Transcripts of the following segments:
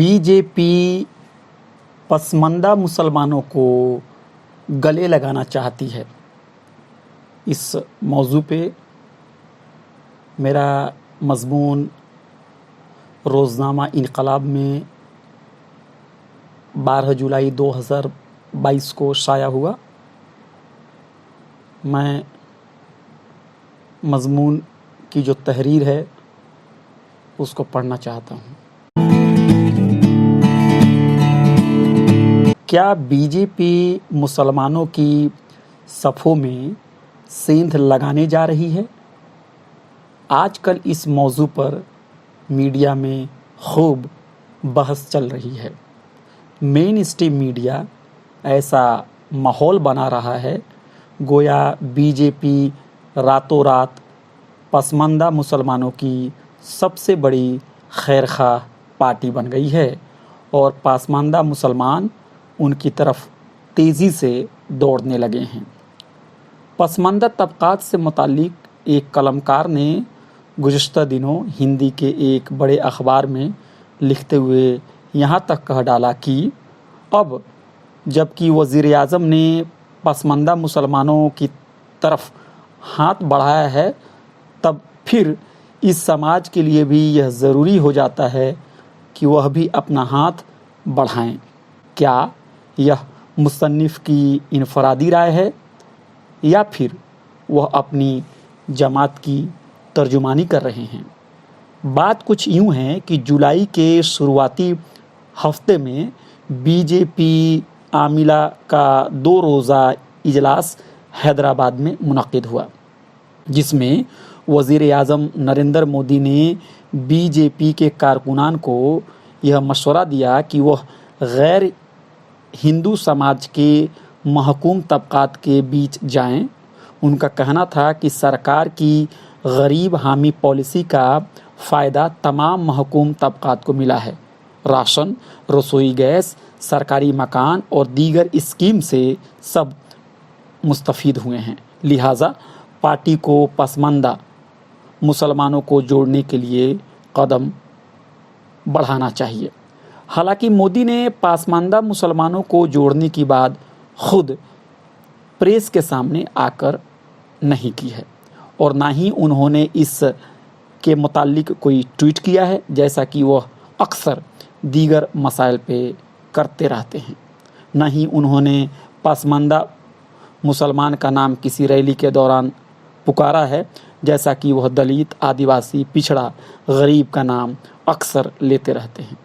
BJP Pasmanda मुसलमानों को गले लगाना चाहती है। इस मौजू पे मेरा मज़मून रोज़नामा इनकलाब में 12 जुलाई 2022 को शाया हुआ। मैं मज़मून की जो तहरीर है उसको पढ़ना चाहता हूँ। क्या बीजेपी मुसलमानों की सफ़ों में सेंध लगाने जा रही है? आजकल इस मौजू पर मीडिया में खूब बहस चल रही है। मेन स्ट्रीम मीडिया ऐसा माहौल बना रहा है गोया बीजेपी रातों रात पसमानदा मुसलमानों की सबसे बड़ी खैरख्वाह पार्टी बन गई है और पसमानदा मुसलमान उनकी तरफ तेज़ी से दौड़ने लगे हैं। पसमानदा तबक़ात से मुताल्लिक़ एक कलमकार ने गुज़श्ता दिनों हिंदी के एक बड़े अखबार में लिखते हुए यहाँ तक कह डाला कि अब जबकि वज़ीर आज़म ने पसमानदा मुसलमानों की तरफ हाथ बढ़ाया है, तब फिर इस समाज के लिए भी यह ज़रूरी हो जाता है कि वह भी अपना हाथ बढ़ाएं। क्या यह मुसन्निफ़ की इनफरादी राय है या फिर वह अपनी जमात की तर्जुमानी कर रहे हैं? बात कुछ यूँ है कि जुलाई के शुरुआती हफ्ते में बीजेपी आमिला का 2 रोज़ा इजलास हैदराबाद में मुनक़िद हुआ, जिसमें वज़ीर आज़म नरेंद्र मोदी ने बीजेपी के कारकुनान को यह मशवरा दिया कि वह गैर हिंदू समाज के महकूम तबक़ात के बीच जाएं। उनका कहना था कि सरकार की गरीब हामी पॉलिसी का फ़ायदा तमाम महकूम तबक़ात को मिला है। राशन, रसोई गैस, सरकारी मकान और दीगर स्कीम से सब मुस्तफ़ीद हुए हैं। लिहाजा पार्टी को पसमानदा मुसलमानों को जोड़ने के लिए कदम बढ़ाना चाहिए। हालांकि मोदी ने पसमानदा मुसलमानों को जोड़ने की बात खुद प्रेस के सामने आकर नहीं की है और ना ही उन्होंने इस के मुताल्लिक कोई ट्वीट किया है, जैसा कि वह अक्सर दीगर मसाइल पे करते रहते हैं। न ही उन्होंने पसमानदा मुसलमान का नाम किसी रैली के दौरान पुकारा है, जैसा कि वह दलित, आदिवासी, पिछड़ा, गरीब का नाम अक्सर लेते रहते हैं।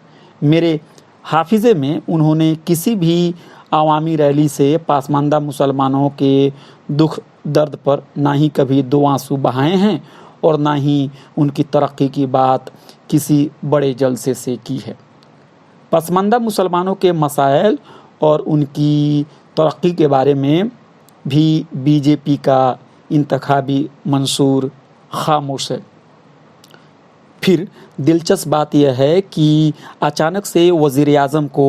मेरे हाफिज़े में उन्होंने किसी भी अवामी रैली से पसमानदा मुसलमानों के दुख दर्द पर ना ही कभी 2 आंसू बहाए हैं और ना ही उनकी तरक्की की बात किसी बड़े जलसे से की है। पसमानदा मुसलमानों के मसाइल और उनकी तरक्की के बारे में भी बीजेपी का इंतखाबी मंशूर खामोश है। फिर दिलचस्प बात यह है कि अचानक से वज़ीर आज़म को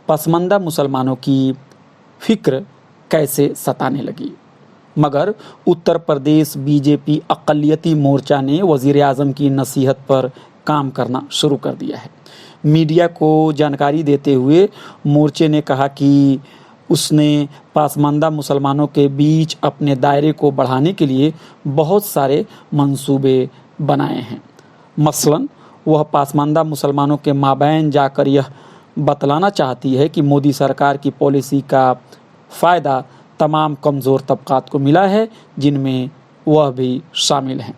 पसमानदा मुसलमानों की फ़िक्र कैसे सताने लगी। मगर उत्तर प्रदेश बीजेपी अक़लियती मोर्चा ने वज़ीर आज़म की नसीहत पर काम करना शुरू कर दिया है। मीडिया को जानकारी देते हुए मोर्चे ने कहा कि उसने पसमानदा मुसलमानों के बीच अपने दायरे को बढ़ाने के लिए बहुत सारे मंसूबे बनाए हैं। मसलन वह पसमानदा मुसलमानों के माबैन जाकर यह बतलाना चाहती है कि मोदी सरकार की पॉलिसी का फ़ायदा तमाम कमज़ोर तबक़ात को मिला है, जिनमें वह भी शामिल हैं।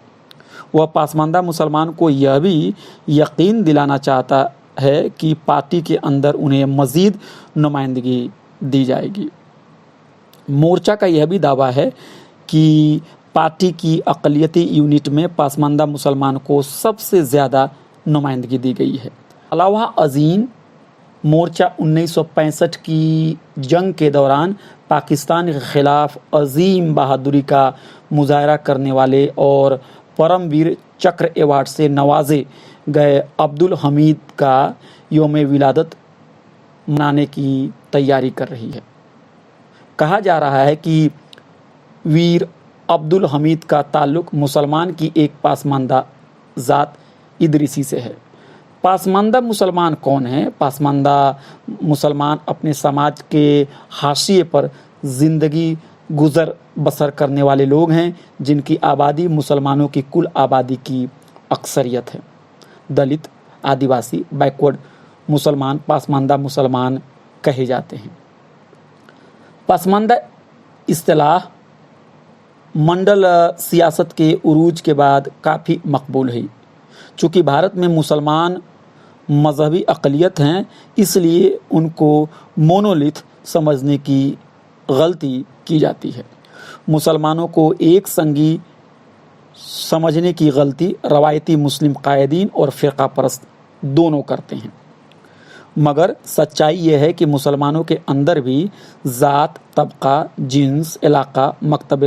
वह पसमानदा मुसलमान को यह भी यकीन दिलाना चाहता है कि पार्टी के अंदर उन्हें मज़ीद नुमाइंदगी दी जाएगी। मोर्चा का यह भी दावा है कि पार्टी की अक़लियती यूनिट में पसमानदा मुसलमान को सबसे ज़्यादा नुमाइंदगी दी गई है। अलावा अज़ीम मोर्चा 1965 की जंग के दौरान पाकिस्तान के ख़िलाफ़ अज़ीम बहादुरी का मुज़ाहरा करने वाले और परमवीर चक्र अवार्ड से नवाजे गए अब्दुल हमीद का योम विलादत मनाने की तैयारी कर रही है। कहा जा रहा है कि वीर अब्दुल हमीद का ताल्लुक़ मुसलमान की एक पसमानदा ज़ात इदरीसी से है। پسماندہ مسلمان کون ہیں؟ پسماندہ مسلمان اپنے سماج کے حاشیے پر زندگی گزر بسر کرنے والے لوگ ہیں جن کی آبادی مسلمانوں کی کل آبادی کی اکثریت ہے۔ دلت، آدیواسی، بیکورڈ مسلمان پسماندہ مسلمان کہے جاتے ہیں۔ پسماندہ اصطلاح منڈل سیاست کے عروج کے بعد کافی مقبول ہوئی۔ چونکہ بھارت میں مسلمان مذہبی اقلیت ہیں، اس لیے ان کو مونولیتھ سمجھنے کی غلطی کی جاتی ہے۔ مسلمانوں کو ایک سنگی سمجھنے کی غلطی روایتی مسلم قائدین اور فرقہ پرست دونوں کرتے ہیں، مگر سچائی یہ ہے کہ مسلمانوں کے اندر بھی ذات، طبقہ، جنس، علاقہ، مکتب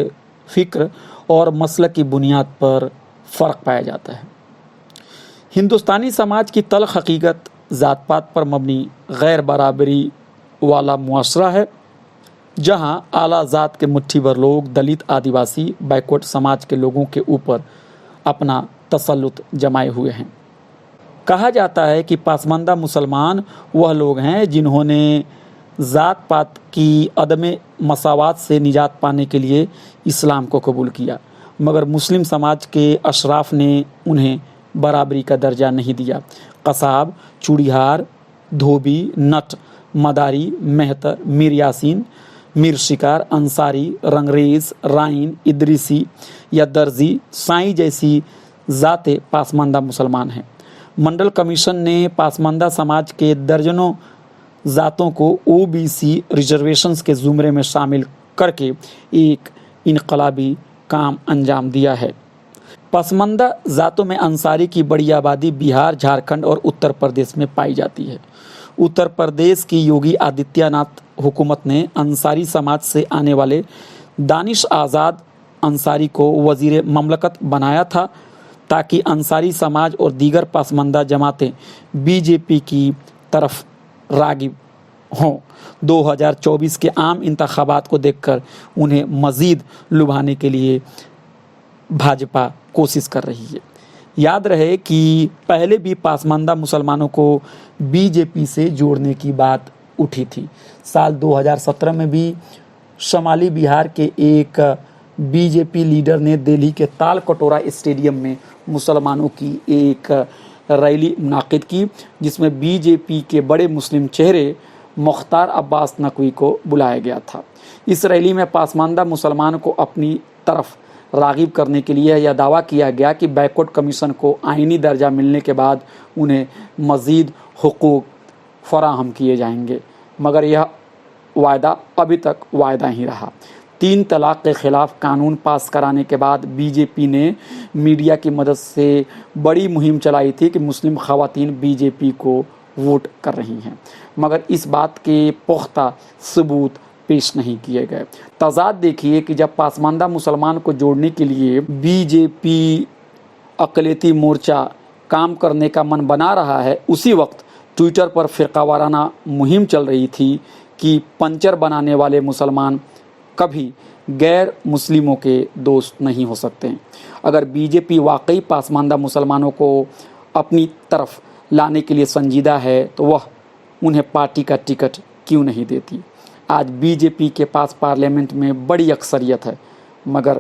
فکر اور مسلک کی بنیاد پر فرق پایا جاتا ہے۔ ہندوستانی سماج کی تلخ حقیقت ذات پات پر مبنی غیر برابری والا معاشرہ ہے، جہاں اعلیٰ ذات کے مٹھی بھر لوگ دلت، آدیواسی، بیکورڈ سماج کے لوگوں کے اوپر اپنا تسلط جمائے ہوئے ہیں۔ کہا جاتا ہے کہ پسماندہ مسلمان وہ لوگ ہیں جنہوں نے ذات پات کی عدم مساوات سے نجات پانے کے لیے اسلام کو قبول کیا، مگر مسلم سماج کے اشراف نے انہیں برابری کا درجہ نہیں دیا۔ قصاب، چوڑیہار، دھوبی، نٹ، مداری، مہتر، میر یاسین، میر شکار، انصاری، رنگریز، رائن، ادریسی یا درزی، سائیں جیسی ذاتیں پسماندہ مسلمان ہیں۔ منڈل کمیشن نے پسماندہ سماج کے درجنوں ذاتوں کو OBC ریزرویشنز کے زمرے میں شامل کر کے ایک انقلابی کام انجام دیا ہے۔ پسماندہ ذاتوں میں انصاری کی بڑی آبادی بہار، جھارکھنڈ اور اتر پردیش میں پائی جاتی ہے۔ اتر پردیش کی یوگی آدتیہ ناتھ حکومت نے انصاری سماج سے آنے والے دانش آزاد انصاری کو وزیر مملکت بنایا تھا تاکہ انصاری سماج اور دیگر پسماندہ جماعتیں BJP کی طرف راغب ہوں۔ 2024 کے عام انتخابات کو دیکھ کر انہیں مزید لبھانے کے لیے بھاجپا کوشش کر رہی ہے۔ یاد رہے کہ پہلے بھی پسماندہ مسلمانوں کو BJP سے جوڑنے کی بات اٹھی تھی۔ سال 2017 میں بھی شمالی بہار کے ایک BJP لیڈر نے دہلی کے تال کٹورا اسٹیڈیم میں مسلمانوں کی ایک ریلی منعقد کی، جس میں BJP کے بڑے مسلم چہرے مختار عباس نقوی کو بلایا گیا تھا۔ اس ریلی میں پسماندہ مسلمانوں کو اپنی طرف راغب کرنے کے لیے یہ دعویٰ کیا گیا کہ بیکورڈ کمیشن کو آئینی درجہ ملنے کے بعد انہیں مزید حقوق فراہم کیے جائیں گے، مگر یہ وعدہ ابھی تک وعدہ ہی رہا۔ 3 طلاق کے خلاف قانون پاس کرانے کے بعد BJP نے میڈیا کی مدد سے بڑی مہم چلائی تھی کہ مسلم خواتین BJP کو ووٹ کر رہی ہیں، مگر اس بات کے پختہ ثبوت پیش نہیں کیے گئے۔ تضاد دیکھیے کہ جب پسماندہ مسلمان کو جوڑنے کے لیے BJP اقلیتی مورچہ کام کرنے کا من بنا رہا ہے، اسی وقت ٹویٹر پر فرقہ وارانہ مہم چل رہی تھی کہ پنچر بنانے والے مسلمان کبھی غیر مسلموں کے دوست نہیں ہو سکتے۔ اگر BJP واقعی پسماندہ مسلمانوں کو اپنی طرف لانے کے لیے سنجیدہ ہے تو وہ انہیں پارٹی کا ٹکٹ کیوں نہیں دیتی؟ آج BJP کے پاس پارلیمنٹ میں بڑی اکثریت ہے، مگر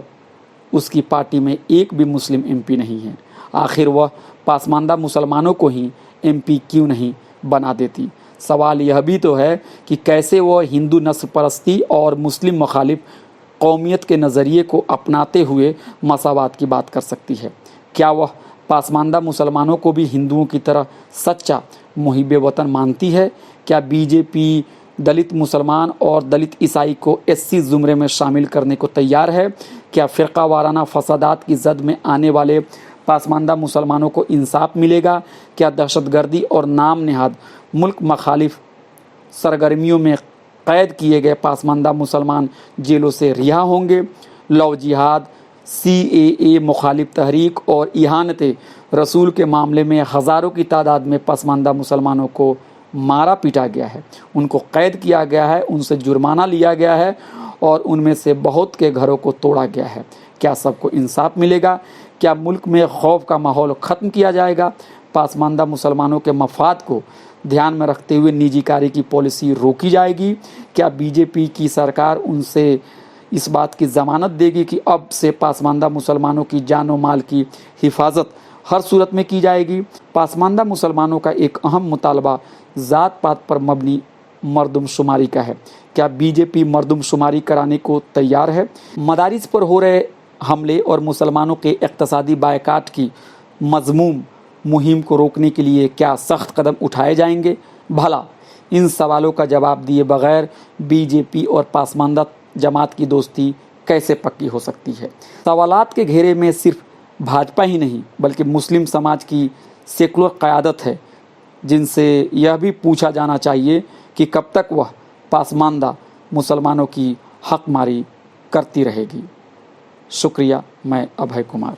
اس کی پارٹی میں ایک بھی مسلم MP نہیں ہے۔ آخر وہ پسماندہ مسلمانوں کو ہی MP کیوں نہیں بنا دیتی؟ سوال یہ بھی تو ہے کہ کیسے وہ ہندو نسل پرستی اور مسلم مخالف قومیت کے نظریے کو اپناتے ہوئے مساوات کی بات کر سکتی ہے؟ کیا وہ پسماندہ مسلمانوں کو بھی ہندوؤں کی طرح سچا محب وطن مانتی ہے؟ کیا BJP دلت مسلمان اور دلت عیسائی کو SC زمرے میں شامل کرنے کو تیار ہے؟ کیا فرقہ وارانہ فسادات کی زد میں آنے والے پسماندہ مسلمانوں کو انصاف ملے گا؟ کیا دہشت گردی اور نام نہاد ملک مخالف سرگرمیوں میں قید کیے گئے پسماندہ مسلمان جیلوں سے رہا ہوں گے؟ لو جہاد، CAA مخالف تحریک اور اہانت رسول کے معاملے میں ہزاروں کی تعداد میں پسماندہ مسلمانوں کو مارا پیٹا گیا ہے، ان کو قید کیا گیا ہے، ان سے جرمانہ لیا گیا ہے اور ان میں سے بہت کے گھروں کو توڑا گیا ہے۔ کیا سب کو انصاف ملے گا؟ کیا ملک میں خوف کا ماحول ختم کیا جائے گا؟ पासमानदा मुसलमानों के मफाद को ध्यान में रखते हुए निजीकारी की पॉलिसी रोकी जाएगी? क्या बीजेपी की सरकार उनसे इस बात की ज़मानत देगी कि अब से पासमानदा मुसलमानों की जान और माल की हिफाजत हर सूरत में की जाएगी? पासमानदा मुसलमानों का एक अहम मुतालबा ज़ात पात पर मबनी मरदमशुमारी का है। क्या बीजेपी मरदमशुमारी कराने को तैयार है? मदारिस पर हो रहे हमले और मुसलमानों के इक़्तिसादी बायकाट की मज़मूम मुहिम को रोकने के लिए क्या सख्त कदम उठाए जाएंगे? भला इन सवालों का जवाब दिए बगैर बीजेपी और पासमानदा जमात की दोस्ती कैसे पक्की हो सकती है? सवालात के घेरे में सिर्फ भाजपा ही नहीं बल्कि मुस्लिम समाज की सेकुलर क़यादत है, जिनसे यह भी पूछा जाना चाहिए कि कब तक वह पासमानदा मुसलमानों की हक मारी करती रहेगी। शुक्रिया। मैं अभय कुमार।